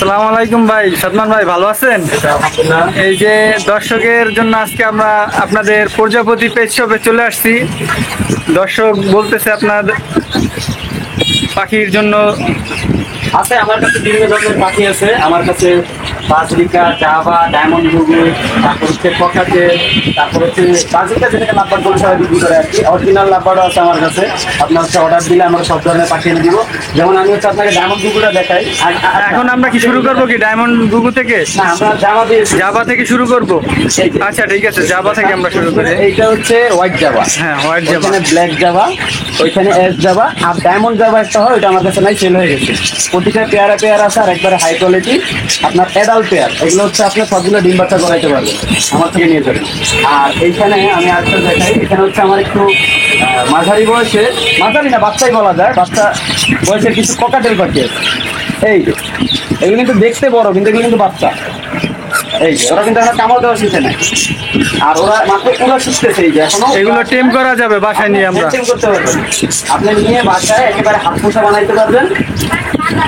আসসালামু আলাইকুম ভাই, সাদমান ভাই ভালো আছেন? এই যে দর্শকের জন্য আজকে আমরা আপনাদের প্রজাপতি পেট শপে চলে আসছি। দর্শক বলতেছে আপনার পাখির জন্য আছে আমার কাছে বিভিন্ন ধরনের পাখি আছে। আমার কাছে বাজরিকা, জাভা, ডায়মন্ড ঘুঘু, তারপর হচ্ছে পকাতে, তারপর হচ্ছে বাজরিকা যেটাকে লাভবার্ড বলে সবাই বিক্রি করে আর কি। অরিজিনাল লাভবার্ডও আছে আমার কাছে। আপনার হচ্ছে অর্ডার দিলে আমরা সব ধরনের পাখি এনে দিব। যেমন আমি হচ্ছে আপনাকে ডায়মন্ড ঘুঘুটা দেখাই। এখন আমরা কি শুরু করবো কি ডায়মন্ড গুগু থেকে? না, আমরা জাভা দিয়ে জাভা থেকে শুরু করব। আচ্ছা ঠিক আছে, জাভা থেকে আমরা শুরু করি। এইটা হচ্ছে হোয়াইট জাভা। হ্যাঁ, হোয়াইট জাভা। ওইখানে ব্ল্যাক জাভা, ওইখানে এস জাভা, আর ডায়মন্ড জাভা একটা হয়, ওইটা আমার কাছে নাই, সেল হয়ে গেছে। প্রতিটা পেয়ারা পেয়ার আছে আর একবারে হাই কোয়ালিটি আপনার অ্যাডাল্ট পেয়ার। এগুলো হচ্ছে আপনার সবগুলো ডিম বাচ্চা করাইতে পারবেন, আমার থেকে নিয়ে যাবেন। আর এইখানে আমি আরেকটা দেখাই। এখানে হচ্ছে আমার একটু মাঝারি বয়সে, মাঝারি না বাচ্চাই বলা যায়, বাচ্চা বয়সের কিছু ককাটেল পাখি আছে। এই যে এগুলো কিন্তু দেখতে বড়, কিন্তু এগুলো কিন্তু বাচ্চা। এই যে ওরা কিন্তু এখন কামড় দেওয়া শিখে নেয়, আর ওরা মাত্র পুরো শিখতেছে। এই যে এখনো এগুলো টেম করা যাবে বাসায় নিয়ে আমরা? টেম করতে পারবেন, আপনি নিয়ে বাসায় একেবারে হাত পোষা বানাইতে পারবেন।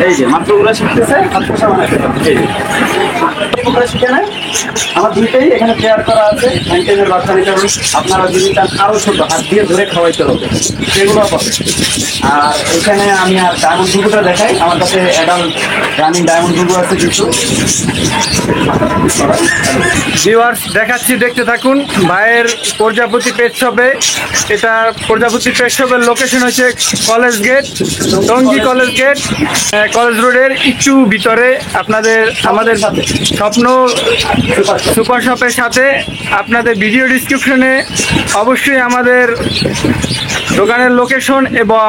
এই যে মাত্র ওরা শিখতেছে, হাত পোষা বানাইতে পারবেন। এই যে ওরা শিখে নেয়। আমার দুইটাই এখানে পেয়ার করা আছে। ম্যান্টেনের বাচ্চা নিতে হবে। আপনারা যদি চান আরো ছোট, হাত দিয়ে ধরে খাওয়াইতে হবে, সেগুলো পাবে। আর এখানে আমি আর ডায়মন্ড ঘুঘুটা দেখাই। আমার কাছে অ্যাডাল্ট রানিং ডায়মন্ড ঘুঘু আছে কিছু। ভিউয়ার্স দেখাচ্ছি, দেখতে থাকুন। ভাইয়ের প্রজাপতি পেট শপে, এটা প্রজাপতি পেট শপের লোকেশন হচ্ছে college gate, Tongi college gate, college রোডের একটু ভিতরে। আমাদের স্বপ্ন সুপার শপের সাথে আপনাদের ভিডিও ডিসক্রিপশনে অবশ্যই আমাদের দোকানের লোকেশন এবং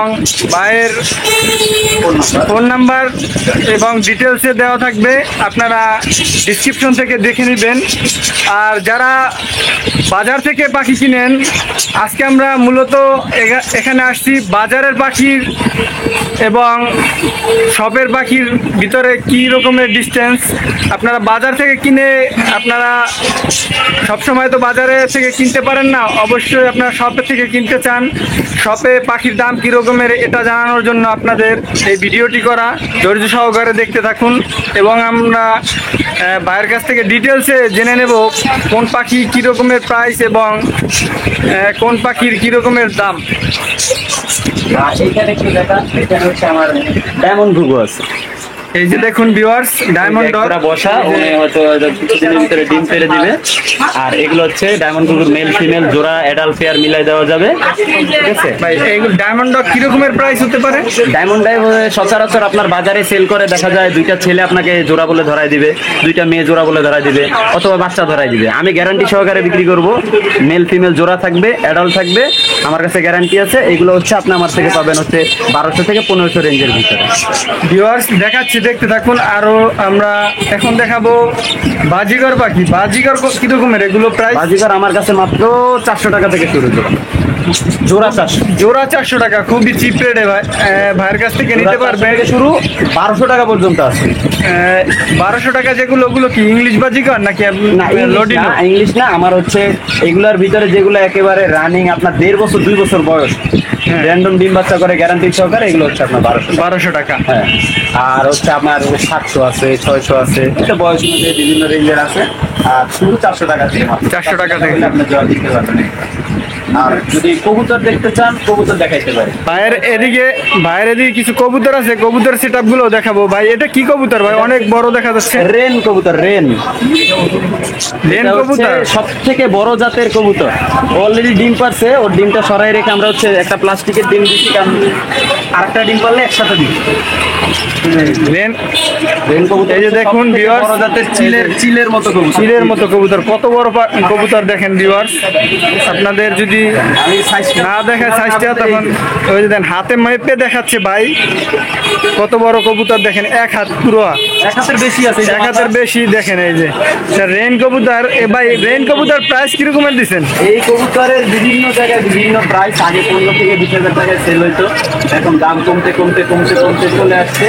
ভাইয়ের ফোন নাম্বার এবং ডিটেলসে দেওয়া থাকবে, আপনারা ডিসক্রিপশন থেকে দেখে নেবেন। আর যারা বাজার থেকে পাখি কিনেন, আজকে আমরা মূলত এখানে আসছি বাজারের পাখির এবং শপের পাখির ভিতরে কি রকমের ডিস্টেন্স। আপনারা বাজার থেকে কিনে আপনারা সবসময় তো বাজারে থেকে কিনতে পারেন না, অবশ্যই আপনারা শপের থেকে কিনতে চান। শপে পাখির দাম কী রকমের এটা জানানোর জন্য আপনাদের এই ভিডিওটি করা। ধৈর্য সহকারে দেখতে থাকুন এবং আমরা ভাইয়ের কাছ থেকে ডিটেলসে জেনে নেব কোন পাখি কী রকমের প্রাইস এবং কোন পাখির কী রকমের দাম। এইখানে কি দেখা, এখানে হচ্ছে আমার ডায়মন্ড ঘুঘু আছে। এই যে দেখুন ভিউয়ার্স, ডায়মন্ড ডগ বসা, উনি হয়তো কিছুদিনের ভিতরে ডিম পেড়ে দিবে। আর এগুলো হচ্ছে ডায়মন্ড ঘুঘুর মেল ফিমেল জোড়া, অ্যাডাল্ট পেয়ার মিলাই দেওয়া যাবে। ঠিক আছে ভাই, এইগুলো ডায়মন্ড ডগ কী রকমের প্রাইস হতে পারে? ডায়মন্ড ডাই সচরাচর আপনার বাজারে সেল করে দেখা যায়, দুইটা ছেলে আপনাকে জোড়া বলে ধরাই দিবে, দুইটা মেয়ে জোড়া বলে ধরাই দিবে, অথবা বাচ্চা ধরাই দিবে। আমি গ্যারান্টি সহকারে বিক্রি করব। মেল ফিমেল জোড়া থাকবে, অ্যাডাল্ট থাকবে, আমার কাছে গ্যারান্টি আছে। এগুলো হচ্ছে আপনি আমার থেকে পাবেন হচ্ছে 1200 থেকে 1500 রেঞ্জের ভিতরে। ভিউয়ার্স দেখাচ্ছি, দেখতে থাকুন। আরো আমরা এখন দেখাবো বাজিগর পাখি। বাজিগর কি রকমের এগুলো প্রাইস? বাজিকার আমার কাছে মাত্র 400 টাকা থেকে শুরু করে, জোড়া 400। জোড়া 400 টাকা, খুবই চিপ রেটে ভাইয়ের কাছ থেকে নিতে পারবে। শুরু 1200 টাকা পর্যন্ত আছে। 1200 টাকা যেগুলো, ওগুলো কি ইংলিশ বাজিগর নাকি না, ইংলিশ না। আমার হচ্ছে এগুলোর ভিতরে যেগুলো একেবারে রানিং আপনার 1.5 বছর 2 বছর বয়স, র্যান্ডম ডিম বাচ্চা করে গ্যারান্টি সহকারে, এগুলো হচ্ছে আপনার 1200 টাকা। হ্যাঁ, আর হচ্ছে আপনার 700 আছে, 600 আছে, এটা বয়স অনুযায়ী বিভিন্ন রেঞ্জের আছে। আর শুধু 400 টাকা থেকে, 400 টাকা থেকে আপনি জোড়া দিতে পারবেন। আর যদি কবুতর দেখতে চান, কবুতর দেখাইতে পারি। ভাইয়ের এদিকে কিছু কবুতর আছে, কবুতর সেট আপ গুলো দেখাবো। ভাই এটা কি কবুতর ভাই? অনেক বড় দেখা যাচ্ছে। রেন কবুতর, রেন কবুতর সব থেকে বড় জাতের কবুতর। অলরেডি ডিম পারছে, ওর ডিমটা সরাই রেখে আমরা হচ্ছে একটা প্লাস্টিকের ডিম দিচ্ছি, কারণ আরেকটা ডিম পারলে একসাথে দিই। রেন কবুতর, এই যে দেখুন ভিউয়ার্স, বড় জাতের চিলের মতো কবুতর, চিলের মতো কবুতর। কত বড় কবুতর দেখেন ভিউয়ার্স। আপনাদের যদি আমি সাইজ না দেখায় সাইজটা, তখন ওই যে দেন হাতে মেপে দেখাচ্ছে ভাই কত বড় কবুতর দেখেন। এক হাত পুরো, এক হাতের বেশি আছে, এক হাতের বেশি দেখেন। এই যে রেন কবুতর। ভাই রেন কবুতর প্রাইস কিরকমের দিচ্ছেন? এই কবুতরের বিভিন্ন জায়গায় বিভিন্ন প্রাইস। আগে 15 থেকে 20,000 টাকায় সেল হইতো, এখন দাম কমতে কমতে কমতে কমতে চলে আসছে।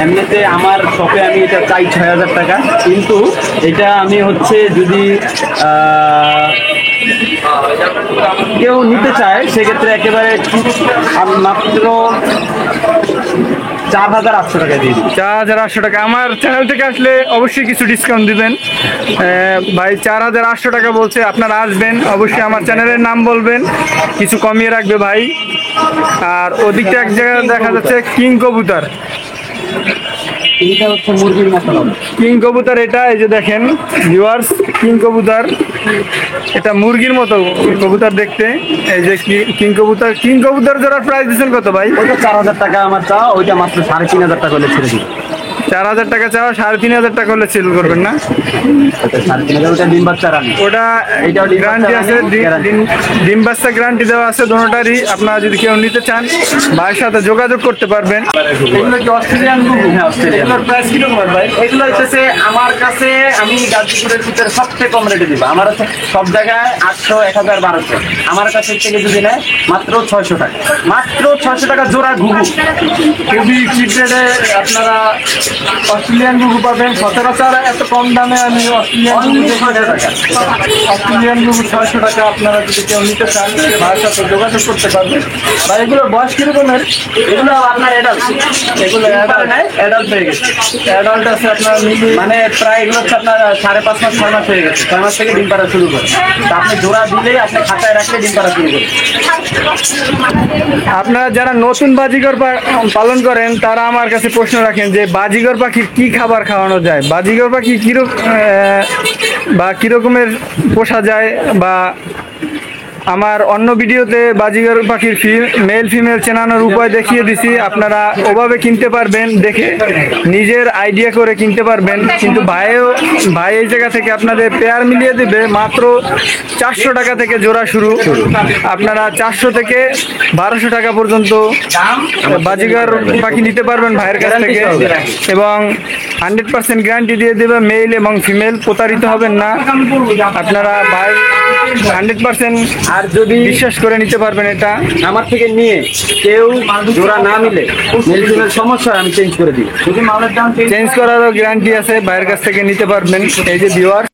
এমনিতে আমার শপে আমি এটা চাই 6,000 টাকা, কিন্তু এটা আমি হচ্ছে যদি কেউ নিতে চায় সেক্ষেত্রে একেবারে মাত্র 4,800 টাকা দিয়ে দিই। 4,800 টাকা। আমার চ্যানেল থেকে আসলে অবশ্যই কিছু ডিসকাউন্ট দিবেন। ভাই 4,800 টাকা বলছে, আপনারা আসবেন অবশ্যই, আমার চ্যানেলের নাম বলবেন, কিছু কমিয়ে রাখবে ভাই। আর ওদিকটা এক জায়গায় দেখা যাচ্ছে কিং কবুতর। এটা হচ্ছে মুরগির মতো হবে। কিং কবুতর এটা, এই যে দেখেন ভিউয়ার্স, কিং কবুতর এটা মুরগির মতো কবুতর দেখতে। এই যে কিং কবুতর, কিং কবুতর জোড়ার প্রাইস দিচ্ছেন কত ভাই? ওইটা 4,000 টাকা আমার চাওয়া, ওইটা মাত্র 3,500 টাকা হলে ছেড়ে দিই। 4,000 টাকা চাওয়া, 3,500 টাকা হলে সেল করবেন না? ওটা 3,500, ওটা ডিম বাচ্চা রানি। ওটা এইটাও ডিম গ্যারান্টি বাচ্চা আছে, রানি, guarantee। ডিম বাচ্চা গ্যারান্টি দেওয়া আছে দোনোটারই। আপনারা যদি কেউ নিতে চান ভাইয়ের সাথে যোগাযোগ করতে পারবেন। এগুলো কি অস্ট্রেলিয়ান গুগু? হ্যাঁ, অস্ট্রেলিয়ান। এগুলোর প্রাইস কিরকম হয় ভাই? এগুলো হচ্ছে আমার কাছে, আমি গাজীপুরের ভিতরে সবচেয়ে কম রেটে দিব। আমার হচ্ছে সব জায়গায় 800, 1,000, 1,200। আমার কাছে থেকে যদি নেয় মাত্র 600 টাকা, মাত্র 600 টাকা জোড়া ঘুঘু। খুবই চিপ রেটে আপনারা অস্ট্রেলিয়ান গুগু পাবেন। সচরাচর এত কম দামে আমি অস্ট্রেলিয়ান গুগু Only 600 টাকা। অস্ট্রেলিয়ান গুগু 600 টাকা। আপনারা যদি কেউ নিতে চান ভাইয়ের সাথে যোগাযোগ করতে পারবেন। ভাই এগুলোর বয়স কিরকমের? এগুলো আপনার অ্যাডাল্ট, এগুলো অ্যাডাল্ট হয়ে গেছে। অ্যাডাল্ট আছে আপনার মানে প্রায় এগুলো হচ্ছে আপনার 5.5 মাস, 6 মাস হয়ে গেছে। 6 মাস থেকে ডিম পাড়া শুরু করে। তা আপনি জোড়া দিলেই আপনি খাতায় রাখলে ডিম পাড়া শুরু করে। আপনারা যারা নতুন বাজিগর পালন করেন তারা আমার কাছে প্রশ্ন রাখেন যে বাজিগর পাখির কি খাবার খাওয়ানো যায়, বাজিগর পাখি কিরকমের পোষা যায়, বা আমার অন্য ভিডিওতে বাজিগর পাখির মেল ফিমেল চেনানোর উপায় দেখিয়ে দিছি। আপনারা ওভাবে কিনতে পারবেন, দেখে নিজের আইডিয়া করে কিনতে পারবেন। কিন্তু ভাই এই জায়গা থেকে আপনাদের পেয়ার মিলিয়ে দেবে মাত্র 400 টাকা থেকে জোড়া শুরু। আপনারা 400 থেকে 1,200 টাকা পর্যন্ত বাজিগর পাখি নিতে পারবেন ভাইয়ের কাছ থেকে, এবং 100% গ্যারান্টি দিয়ে দেবে। মেল এবং ফিমেল, প্রতারিত হবেন না। আপনারা ভাই 100% আর যদি বিশ্বাস করে নিতে পারবেন। এটা আমার থেকে নিয়ে কেউ জোড়া না মিলে মেল ফিমেল সমস্যা হয়, আমি চেঞ্জ করে দিই। যদি মালের দাম চেঞ্জ করারও গ্যারান্টি আছে, ভাইয়ের কাছ থেকে নিতে পারবেন। এই যে ভিউয়ার